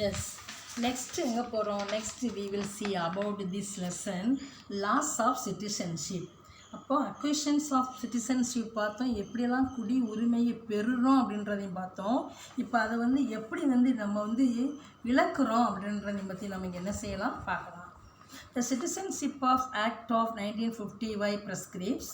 Yes. Next எங்கே போகிறோம்? Next we will see about this lesson laws of citizenship. அப்போ அக்விஷன்ஸ் of citizenship பார்த்தோம், எப்படியெல்லாம் குடி உரிமையை பெறுறோம் அப்படின்றதையும் பார்த்தோம். இப்போ அதை எப்படி நம்ம இழக்கிறோம் அப்படின்றதையும் பற்றி நம்ம இங்கே என்ன செய்யலாம் பார்க்கலாம். The Citizenship of Act of 1950 prescribes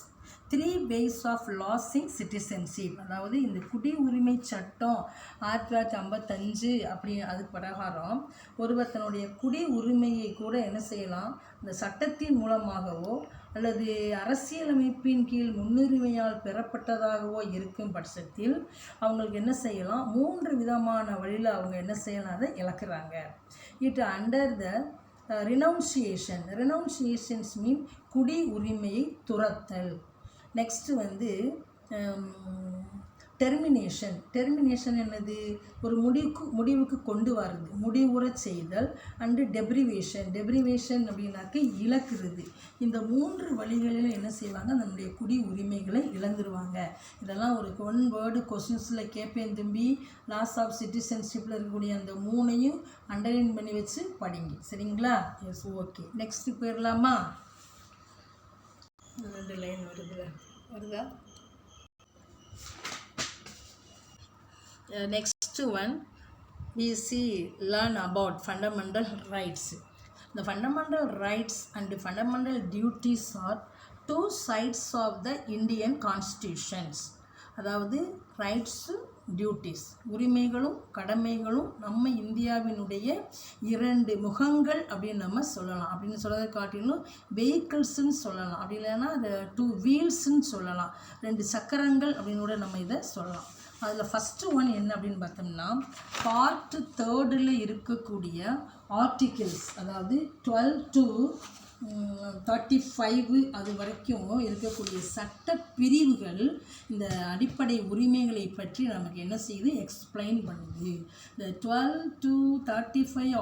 3 ways of losing citizenship. அதாவது இந்த குடி உரிமை சட்டம் 1955 அப்படி அது பிரகாரம் ஒருவர் தன்னுடைய குடி உரிமையை கூட என்ன செய்யலாம், இந்த சட்டத்தின் மூலமாகவோ அல்லது அரசியலமைப்பின் கீழ் முன்னுரிமையால் பெறப்பட்டதாகவோ இருக்கும் பட்சத்தில் அவங்களுக்கு என்ன செய்யலாம், 3 விதமான வழியில் அவங்க என்ன செய்யலாம், அதை இழக்கிறாங்க. இட் அண்டர் த ரெனவுன்சியேஷன்ஸ் மீன் குடி உரிமையை துரத்தல். நெக்ஸ்ட்டு டெர்மினேஷன் என்னது, ஒரு முடிவுக்கு கொண்டு வர்றது, முடிவுற செய்தல். அண்டு டெப்ரிவேஷன் அப்படின்னாக்க இழக்கிறது. இந்த 3 வழிகளில் என்ன செய்வாங்க, நம்முடைய குடி உரிமைகளை இழந்துருவாங்க. இதெல்லாம் ஒரு 1 வேர்டு கொஸ்டின்ஸில் கேட்பேன் தம்பி. லாஸ் ஆஃப் சிட்டிசன்ஷிப்பில் இருக்கக்கூடிய அந்த 3ஐயும் அண்டர்லைன் பண்ணி வச்சு படிங்க, சரிங்களா? S, okay. நெக்ஸ்ட்டு போயிடலாமா? 2 லைன் வருதா? Next one we learn about fundamental rights. The fundamental rights and the fundamental duties are 2 sides of the Indian constitutions. அதாவது ரைட்ஸு டியூட்டிஸ், உரிமைகளும் கடமைகளும் நம்ம இந்தியாவினுடைய 2 முகங்கள் அப்படின்னு நம்ம சொல்லலாம். அப்படின்னு சொல்கிறத காட்டிலும் வெஹிக்கிள்ஸுன்னு சொல்லலாம், அப்படி இல்லைன்னா 2 வீல்ஸுன்னு சொல்லலாம், 2 சக்கரங்கள் அப்படின்னு கூட நம்ம இதை சொல்லலாம். அதில் ஃபஸ்ட்டு ஒன் என்ன அப்படின்னு பார்த்தோம்னா, பார்ட் 3 இருக்கக்கூடிய ஆர்டிகிள்ஸ், அதாவது 12 to 35 அது வரைக்கும் இருக்கக்கூடிய சட்ட பிரிவுகள் இந்த அடிப்படை உரிமைகளை பற்றி நமக்கு என்ன செய்யுது, எக்ஸ்பிளைன் பண்ணுது. இந்த 12 to 35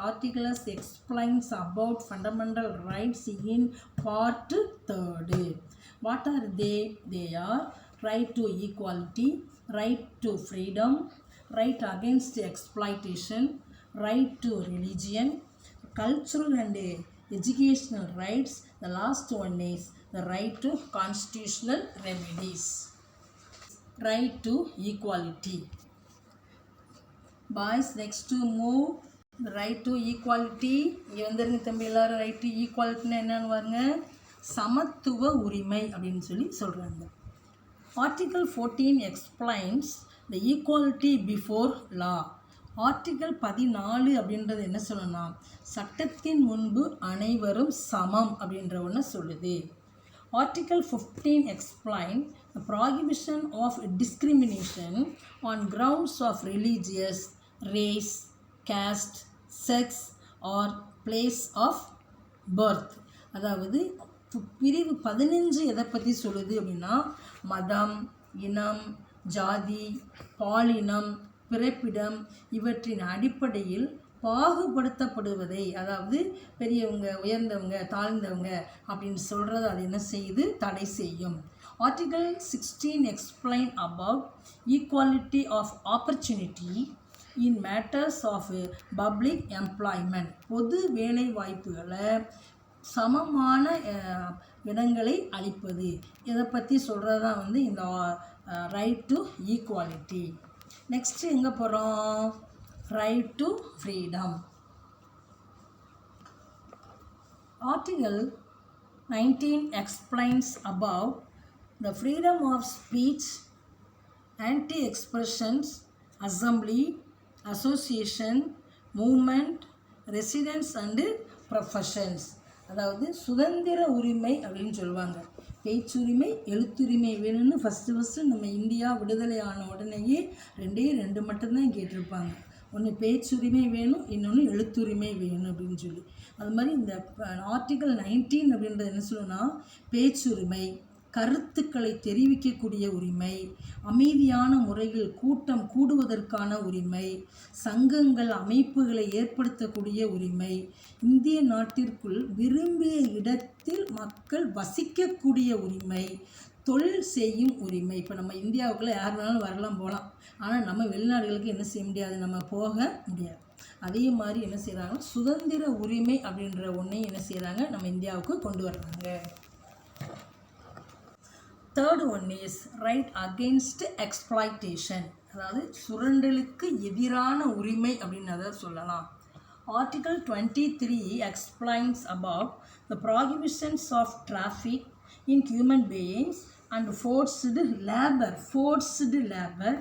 articles explains about fundamental rights in part 3. What are they? They are right to equality, right to freedom, right against exploitation, right to religion, cultural and educational rights. The last one is the right to constitutional remedies. Right to equality. Boys, next to move. The right to equality. இங்கே வந்துருங்க தம்பி எல்லாரும். Right to ஈக்குவாலிட்டினா என்னன்னு பாருங்க, சமத்துவ உரிமை அப்படின்னு சொல்கிறாங்க. Article 14 explains the equality before law. Article 14 அப்படின்றது என்ன சொல்லணும்னா, சட்டத்தின் முன்பு அனைவரும் சமம் அப்படின்ற ஒன்று சொல்லுது. Article 15 explain the prohibition of discrimination on grounds of religious, race, caste, sex or place of birth. அதாவது பிரிவு 15 எதை பற்றி சொல்லுது அப்படின்னா, மதம், இனம், ஜாதி, பாலினம், பிறப்பிடம் இவற்றின் அடிப்படையில் பாகுபடுத்தப்படுவதை, அதாவது பெரியவங்க, உயர்ந்தவங்க, தாழ்ந்தவங்க அப்படின்னு சொல்கிறது அது என்ன செய்யுது, தடை செய்யும். Article 16 explain about equality of opportunity in matters of public employment. பொது வேலை வாய்ப்புகளை சமமான இடங்களை அளிப்பது, இதை பற்றி சொல்கிறது தான் இந்த ரைட் டு ஈக்குவாலிட்டி. நெக்ஸ்ட்டு எங்கே போகிறோம், right to freedom. Article 19 explains about the freedom of speech, and expressions, assembly, association, movement, residence and professions. அதாவது சுதந்திர உரிமை அப்படின்னு சொல்லுவாங்க. பேச்சுரிமை, எழுத்துரிமை வேணும்னு ஃபஸ்ட்டு நம்ம இந்தியா விடுதலை ஆன உடனேயே 2 மட்டும்தான் கேட்டிருப்பாங்க. ஒன்று பேச்சுரிமை வேணும், இன்னொன்று எழுத்துரிமை வேணும் அப்படின்னு சொல்லி. அது மாதிரி இந்த ஆர்டிகல் 19 அப்படின்றது என்ன சொல்லணும்னா, பேச்சுரிமை, கருத்துக்களை தெரிவிக்கக்கூடிய உரிமை, அமைதியான முறையில் கூட்டம் கூடுவதற்கான உரிமை, சங்கங்கள் அமைப்புகளை ஏற்படுத்தக்கூடிய உரிமை, இந்திய நாட்டிற்குள் விரும்பிய இடத்தில் மக்கள் வசிக்கக்கூடிய உரிமை, தொழில் செய்யும் உரிமை. இப்போ நம்ம இந்தியாவுக்குள்ளே யார் வேணாலும் வரலாம் போகலாம், ஆனால் நம்ம வெளிநாடுகளுக்கு என்ன செய்ய முடியாது, நம்ம போக முடியாது. அதே மாதிரி என்ன செய்கிறாங்கன்னா சுதந்திர உரிமை அப்படின்ற ஒன்றையும் என்ன செய்கிறாங்க, நம்ம இந்தியாவுக்கு கொண்டு வர்றாங்க. Third one is right against exploitation, அதாவது சுரண்டலுக்கு எதிரான உரிமை அப்படின்னு அதை சொல்லலாம். Article 23 explains about the prohibitions of traffic in human beings and forced labor.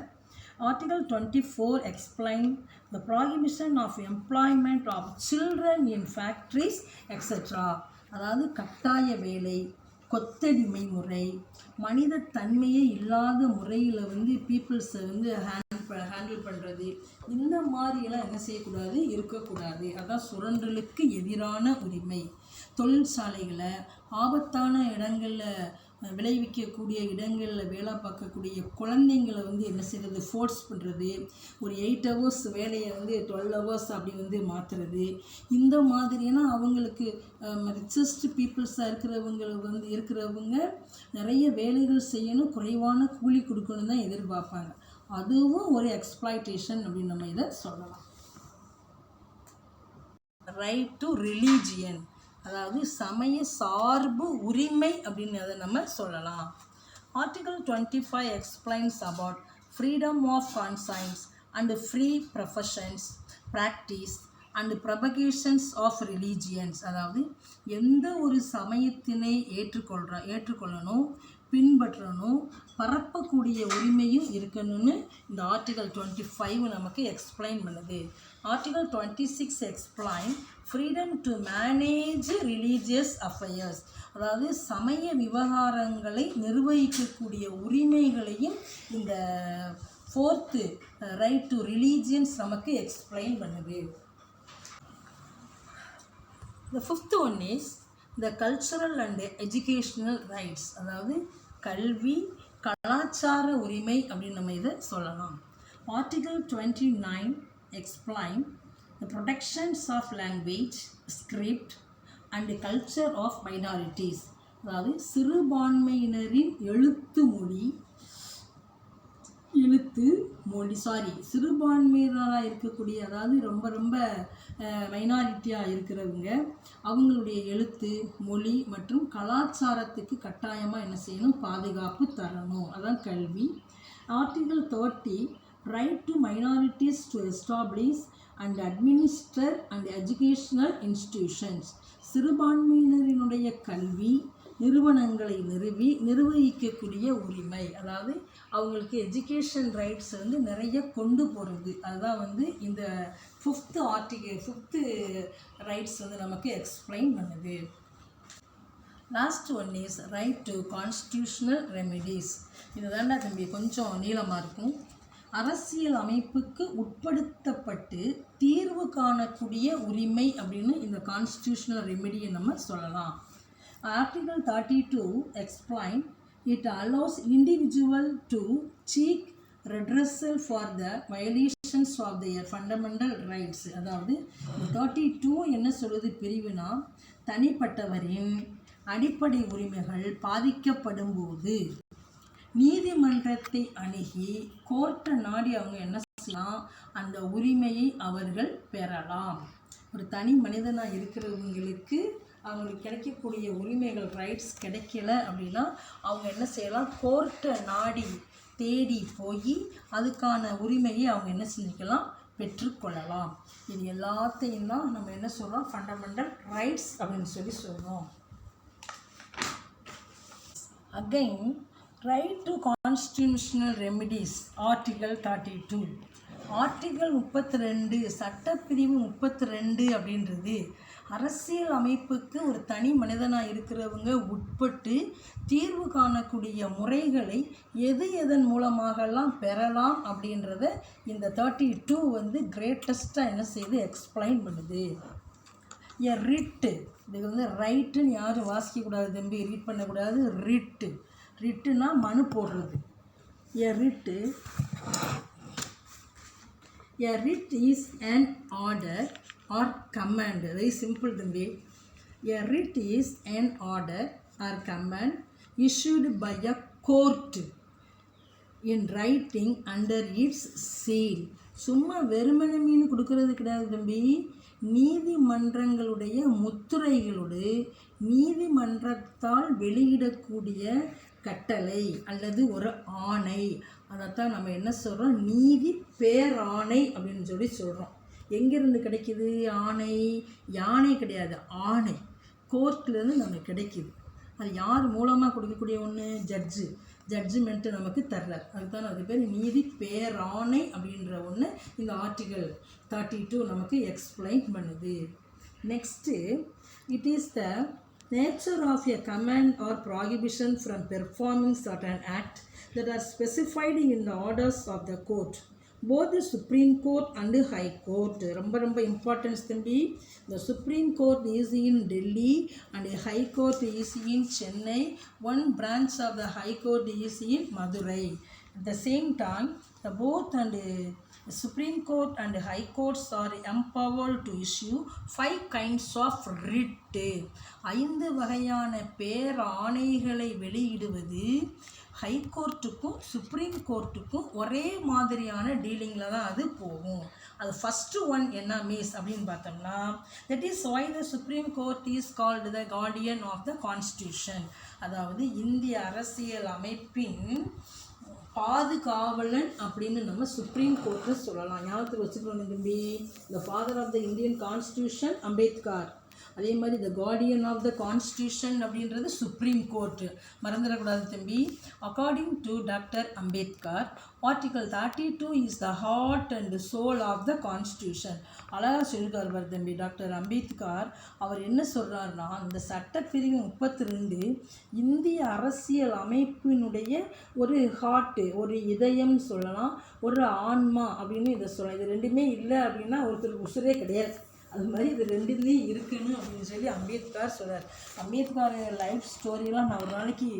Article 24 explains the prohibition of employment of children in factories, etc. அதாவது கட்டாய வேலை, கொத்தடிமை முறை, மனித தன்மையே இல்லாத முறையில் வந்து பீப்புள்ஸை வந்து ஹேண்டில் பண்ணுறது, இந்த மாதிரியெல்லாம் என்ன செய்யக்கூடாது, இருக்கக்கூடாது. அதான் சுரண்டலுக்கு எதிரான உரிமை. தொழிற்சாலைகளை ஆபத்தான இடங்களில் விளைவிக்கக்கூடிய இடங்களில் வேலை பார்க்கக்கூடிய குழந்தைங்களை வந்து என்ன செய்கிறது, ஃபோர்ஸ் பண்ணுறது, ஒரு 8 hours வேலையை வந்து 12 hours அப்படி வந்து மாற்றுறது, இந்த மாதிரியான அவங்களுக்கு ரிச்சஸ்ட் பீப்புள்ஸாக இருக்கிறவங்க நிறைய வேலைகள் செய்யணும், குறைவான கூலி கொடுக்கணும் தான் எதிர்பார்ப்பாங்க. அதுவும் ஒரு எக்ஸ்ப்ளாய்டேஷன் அப்படின்னு நம்ம இதை சொல்லலாம். ரைட் டு ரிலீஜியன், அதாவது சமய சார்பு உரிமை அப்படின்னு அதை நம்ம சொல்லலாம். Article 25 explains about freedom of conscience and free professions, practice and propagations of religions, அதாவது எந்த ஒரு சமயத்தினை ஏற்றுக்கொள்ளணும், பின்பற்றணும், பரப்பக்கூடிய உரிமையும் இருக்கணும்னு இந்த ஆர்டிகல் 25 நமக்கு எக்ஸ்பிளைன் பண்ணுது. Article 26 explain freedom to manage religious affairs, அதாவது சமய விவகாரங்களை நிர்வகிக்கக்கூடிய உரிமைகளையும் இந்த 4th ரைட் டு ரிலீஜியன்ஸ் நமக்கு எக்ஸ்பிளைன் பண்ணுது. The 5th one is the cultural and educational rights, அதாவது கல்வி கலாச்சார உரிமை அப்படின்னு நம்ம இதை சொல்லலாம். Article 29 explain the protections of language, script and culture of minorities, அதாவது சிறுபான்மையினரின் சிறுபான்மையினராக இருக்கக்கூடிய, அதாவது ரொம்ப மைனாரிட்டியாக இருக்கிறவங்க, அவங்களுடைய எழுத்து, மொழி மற்றும் கலாச்சாரத்துக்கு கட்டாயமாக என்ன செய்யணும், பாதுகாப்பு தரணும். அதான் கல்வி. Article 30 right to minorities to establish and administer and educational institutions, சிறுபான்மையினரினுடைய கல்வி நிறுவனங்களை நிர்வகிக்கக்கூடிய உரிமை, அதாவது அவங்களுக்கு எஜுகேஷன் ரைட்ஸ் வந்து நிறைய கொண்டு போகிறது. அதுதான் வந்து இந்த 5th ரைட்ஸ் வந்து நமக்கு எக்ஸ்பிளைன் பண்ணுது. Last one is right to constitutional remedies. இதுதான்டா தம்பி கொஞ்சம் நீளமாக இருக்கும். அரசியல் அமைப்புக்கு உட்படுத்தப்பட்டு தீர்வு காணக்கூடிய உரிமை அப்படின்னு இந்த கான்ஸ்டியூஷனல் ரெமிடியை நம்ம சொல்லலாம். Article 32 explain it allows individual to seek redressal for the violations of their fundamental rights. அதாவது 32 என்ன சொல்லுது பிரிவுனா, தனிப்பட்டவரின் அடிப்படை உரிமைகள் பாதிக்கப்படும் போது நீதிமன்றத்தை அணுகி கோர்ட்டை நாடி அவங்க என்ன செய்யலாம், அந்த உரிமையை அவர்கள் பெறலாம். ஒரு தனி மனிதனாக இருக்கிறவங்களுக்கு அவங்களுக்கு கிடைக்கக்கூடிய உரிமைகள் ரைட்ஸ் கிடைக்கல அப்படின்னா அவங்க என்ன செய்யலாம், கோர்ட்டை நாடி தேடி போய் அதுக்கான உரிமையை அவங்க என்ன செஞ்சுக்கலாம், பெற்றுக்கொள்ளலாம். இது எல்லாத்தையும் தான் நம்ம என்ன சொல்கிறோம், ஃபண்டமெண்டல் ரைட்ஸ் அப்படின்னு சொல்கிறோம். Again right to constitutional remedies. Article 32 article 32 சட்டப்பிரிவு 32 அப்படின்றது அரசியல் அமைப்புக்கு ஒரு தனி மனிதனாக இருக்கிறவங்க உட்பட்டு தீர்வு காணக்கூடிய முறைகளை எதன் மூலமாகலாம் பெறலாம் அப்படின்றத இந்த 32 வந்து கிரேட்டஸ்ட்டாக என்ன செய்யுது, எக்ஸ்பிளைன் பண்ணுது. ரிட்டு, இது வந்து ரைட்டுன்னு யாரும் வாசிக்கக்கூடாது தம்பி, ரீட் பண்ணக்கூடாது. ரிட்டுனா மனு போடுறது. A writ is an order or command. Very simple தம்பி. A writ is an order or command issued by a court in writing under its seal. சும்மா வெறுமனை மீன் கொடுக்கறது கிடையாது தம்பி. நீதிமன்றங்களுடைய முத்திரைகளோடு நீதிமன்றத்தால் வெளியிடக்கூடிய கட்டளை அல்லது ஒரு ஆணை, அதைத்தான் நம்ம என்ன சொல்கிறோம், நீதி பேராணை அப்படின்னு சொல்லி சொல்கிறோம். எங்கேருந்து கிடைக்கிது ஆணை? யானை கிடையாது, ஆணை கோர்ட்லேருந்து நமக்கு கிடைக்கிது. அது யார் மூலமாக கொடுக்கக்கூடிய ஒன்று? ஜட்ஜ்மெண்ட்டு நமக்கு தர்றார். அதுதான் அது பேர் நீதி பேராணை அப்படின்ற ஒன்று இந்த ஆர்டிகல் 32 நமக்கு எக்ஸ்பிளைன் பண்ணுது. Next, it is the nature of a command or prohibition from performing certain acts that are specified in the orders of the court, both the Supreme Court and the High Court. ரொம்ப importance தம்பி. The Supreme Court is in Delhi and the High Court is in Chennai. One branch of the High Court is in Madurai. At the same time, the both and the Supreme Court and the High Courts are empowered to issue 5 kinds of writ. 5 வகையான பேராணைகளை வெளியிடுவது ஹைகோர்ட்டுக்கும் supreme கோர்ட்டுக்கும் ஒரே மாதிரியான டீலிங்கில் தான் அது போகும். அது first one என்ன means அப்படின்னு பார்த்தோம்னா, that is why the supreme court is called the guardian of the constitution. அதாவது இந்திய அரசியல் அமைப்பின் பாதுகாவலன் அப்படின்னு நம்ம சுப்ரீம் கோர்ட்டை சொல்லலாம். ஞாபகத்துக்கு வச்சுக்கணும் தம்பி. The father of the Indian constitution Ambedkar. அதே மாதிரி the guardian of the constitution அப்படின்றது சுப்ரீம் கோர்ட்டு, மறந்துடக்கூடாது தம்பி. According to doctor Ambedkar, article 32 is the heart and soul of the constitution. அழகாக சொல்லியிருக்கார் தம்பி டாக்டர் அம்பேத்கர். அவர் என்ன சொல்கிறாருன்னா, இந்த சட்டப்பிரிவு 32 இந்திய அரசியல் அமைப்பினுடைய ஒரு ஹார்ட்டு, ஒரு இதயம் சொல்லலாம், ஒரு ஆன்மா அப்படின்னு இதை சொல்லலாம். இது ரெண்டுமே இல்லை அப்படின்னா ஒருத்தருக்கு உசுரே கிடையாது. அது மாதிரி இது ரெண்டுலேயும் இருக்குன்னு அப்படின்னு சொல்லி அம்பேத்கர் சொல்கிறார். அம்பேத்கர் லைஃப் ஸ்டோரியெலாம் நான் ஒரு நாளைக்கு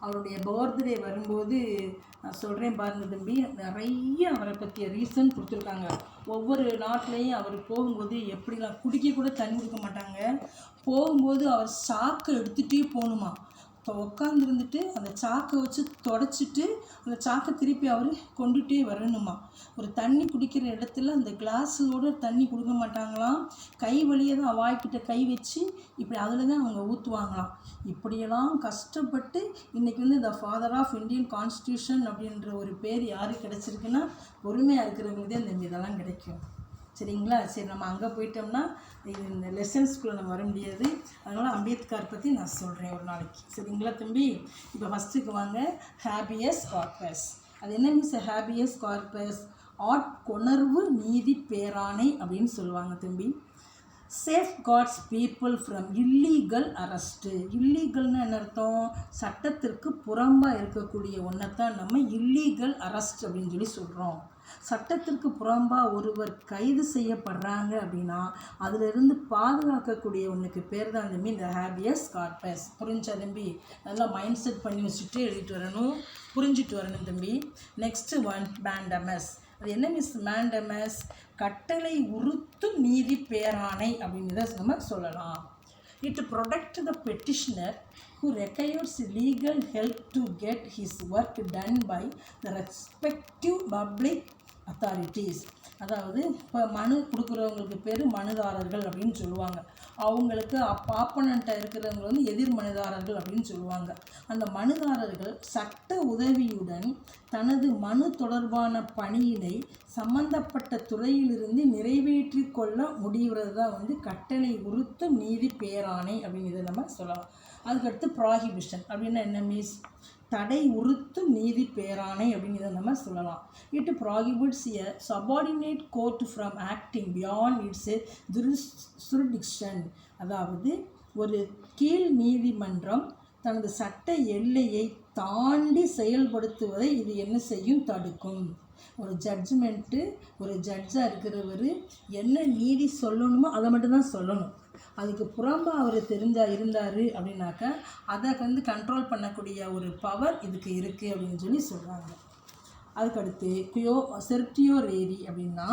அவருடைய பர்த்டே வரும்போது நான் சொல்கிறேன் பாருங்கள் தம்பி. நிறைய அவரை பற்றிய ரீசன் கொடுத்துருக்காங்க. ஒவ்வொரு நாட்டிலையும் அவர் போகும்போது எப்படிலாம் குடிக்க கூட தண்ணி கொடுக்க மாட்டாங்க. போகும்போது அவர் சாக்கை எடுத்துகிட்டே போகணுமா. இப்போ உட்காந்துருந்துட்டு அந்த சாக்கை வச்சு தொடச்சிட்டு அந்த சாக்கை திருப்பி அவர் கொண்டுகிட்டே வரணுமா. ஒரு தண்ணி குடிக்கிற இடத்துல அந்த கிளாஸோடு தண்ணி கொடுக்க மாட்டாங்களாம். கை வழியே தான் வாய்க்கிட்ட கை வச்சு இப்படி அதில் தான் அவங்க ஊற்றுவாங்களாம். இப்படியெல்லாம் கஷ்டப்பட்டு இன்றைக்கி த ஃபாதர் ஆஃப் இந்தியன் கான்ஸ்டியூஷன் அப்படின்ற ஒரு பேர் யாருக்கு கிடச்சிருக்குன்னா, பொறுமையாக இருக்கிறவங்களுக்கு தான் இந்த இதெல்லாம் கிடைக்கும். சரிங்களா? சரி, நம்ம அங்கே போயிட்டோம்னா இந்த லெசன்ஸ்குள்ளே நம்ம வர முடியாது. அதனால் அம்பேத்கர் பற்றி நான் சொல்கிறேன் ஒரு நாளைக்கு. சரிங்களா தம்பி? இப்போ ஃபஸ்ட்டுக்கு வாங்க, ஹேபியஸ் கார்பஸ். அது என்ன மீன்ஸ் ஹேபியஸ் கார்பஸ்? ஆட்கொணர்வு நீதி பேராணை அப்படின்னு சொல்லுவாங்க தம்பி. Safeguards people from illegal arrest. இல்லீகல்னு என்ன அர்த்தம்? சட்டத்திற்கு புறம்பாக இருக்கக்கூடிய ஒன்றைத்தான் நம்ம இல்லீகல் அரெஸ்ட் அப்படின்னு சொல்லி சொல்கிறோம். சட்டத்திற்கு புறம்பாக ஒருவர் கைது செய்யப்படுறாங்க அப்படின்னா அதிலிருந்து பாதுகாக்கக்கூடிய ஒன்றுக்கு பேர் தான் தம்பி இந்த ஹேபியஸ் கார்பஸ். புரிஞ்சா தம்பி? நல்லா மைண்ட் செட் பண்ணி வச்சுட்டு எழுதிட்டு வரணும், புரிஞ்சுட்டு வரணும் தம்பி. Next one, mandamus. அது என்ன மீன்ஸ் மேண்டமஸ்? கட்டளை உறுத்தும் நீதி பேராணை அப்படின்றத நம்ம சொல்லலாம். It protects the petitioner who requires legal help to get his work done by the respective public authorities. அதாவது இப்போ மனு கொடுக்குறவங்களுக்கு பேர் மனுதாரர்கள் அப்படின்னு சொல்லுவாங்க. அவங்களுக்கு ஆப்பனண்ட்டாக இருக்கிறவங்க எதிர் மனுதாரர்கள் அப்படின்னு சொல்லுவாங்க. அந்த மனுதாரர்கள் சட்ட உதவியுடன் தனது மனு தொடர்பான பணியினை சம்பந்தப்பட்ட துறையிலிருந்து நிறைவேற்றி கொள்ள முடிகிறது தான் கட்டளை உறுத்தும் நீதி பேராணை அப்படின்னு இதை நம்ம சொல்லலாம். அதுக்கடுத்து ப்ராஹிபிஷன் அப்படின்னா என்ன மீன்ஸ்? தடை உறுத்தும் நீதி பேராணை அப்படின்னு இதை நம்ம சொல்லலாம். It prohibits a subordinate court from acting beyond its jurisdiction. அதாவது ஒரு கீழ் நீதிமன்றம் தனது சட்ட எல்லையை தாண்டி செயல்படுத்துவதை இது என்ன செய்யும்? தடுக்கும். ஒரு ஜட்ஜ்மெண்ட்டு, ஒரு ஜட்ஜாக இருக்கிறவர் என்ன நீதி சொல்லணுமோ அதை மட்டும்தான் சொல்லணும். அதுக்கு புறம்பாக அவர் இருந்தார் அப்படின்னாக்கா அதை கண்ட்ரோல் பண்ணக்கூடிய ஒரு பவர் இதுக்கு இருக்குது அப்படின்னு சொல்லி சொல்கிறாங்க. அதுக்கடுத்து செர்டியோரேரி அப்படின்னா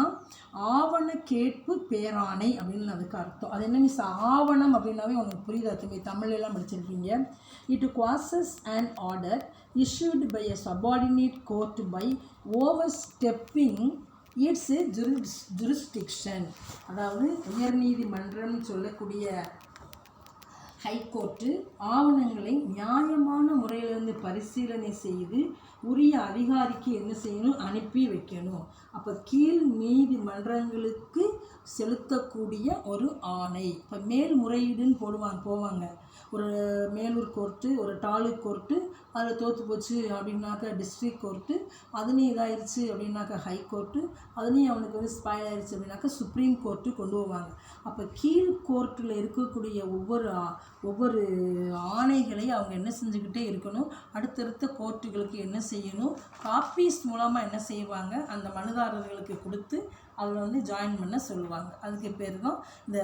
ஆவண கேட்பு பேராணை அப்படின்னு அதுக்கு அர்த்தம். அது என்ன மீன்ஸ் ஆவணம் அப்படின்னாவே உங்களுக்கு புரியுதா தம்பி? தமிழ்லாம் படிச்சிருக்கீங்க. It quashes and order issued by a subordinate court by overstepping its jurisdiction. அதாவது உயர்நீதிமன்றம் சொல்லக்கூடிய ஹைகோர்ட்டு ஆவணங்களை நியாயமான முறையிலிருந்து பரிசீலனை செய்து உரிய அதிகாரிக்கு என்ன செய்யணும்? அனுப்பி வைக்கணும். அப்போ கீழ் நீதிமன்றங்களுக்கு செலுத்தக்கூடிய ஒரு ஆணை. இப்போ மேல்முறையீடுன்னு போவாங்க. ஒரு மேலூர் கோர்ட்டு, ஒரு தாலுக் கோர்ட்டு, அதில் தோற்று போச்சு அப்படின்னாக்கா டிஸ்ட்ரிக்ட் கோர்ட்டு, அதுலேயும் இதாகிடுச்சு அப்படின்னாக்கா ஹை கோர்ட்டு, அதுலேயும் அவனுக்கு வந்து ஸ்பாயில் ஆகிடுச்சு அப்படின்னாக்கா சுப்ரீம் கோர்ட்டு கொண்டு போவாங்க. அப்போ கீழ் கோர்ட்டில் இருக்கக்கூடிய ஒவ்வொரு ஆணைகளை அவங்க என்ன செஞ்சுக்கிட்டே இருக்கணும்? அடுத்தடுத்த கோர்ட்டுகளுக்கு என்ன செய்யணும்? காப்பீஸ் மூலமாக என்ன செய்வாங்க? அந்த மனுதாரர்களுக்கு கொடுத்து அதில் வந்து ஜாயின் பண்ண சொல்லுவாங்க. அதுக்கு பேர் தான் இந்த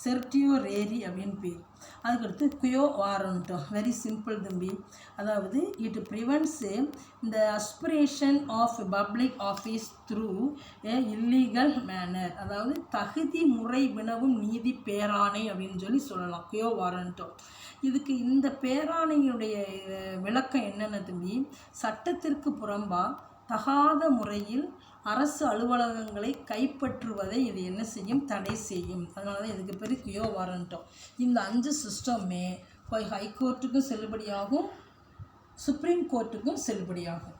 செர்டியோரேரி அப்படின்னு பேர். அதுக்கடுத்து குயோ வாரண்டோ, வெரி சிம்பிள் தம்பி. அதாவது இட் ப்ரிவென்ட்ஸ் இந்த aspiration of public office through a illegal manner. அதாவது தகுதி முறை வினவும் நீதி பேராணை அப்படின்னு சொல்லலாம் குயோ வாரண்டோ. இதுக்கு இந்த பேராணையுடைய விளக்கம் என்னென்ன தம்பி? சட்டத்திற்கு புறம்பா தகாத முறையில் அரசு அலுவலகங்களை கைப்பற்றுவதை இது என்ன செய்யும்? தடை செய்யும். அதனால தான் இதுக்கு பேர் குயோ வாரண்டோ. இந்த 5 சிஸ்டமே ஹைகோர்ட்டுக்கும் செல்லுபடியாகும், சுப்ரீம் கோர்ட்டுக்கும் செல்லுபடியாகும்.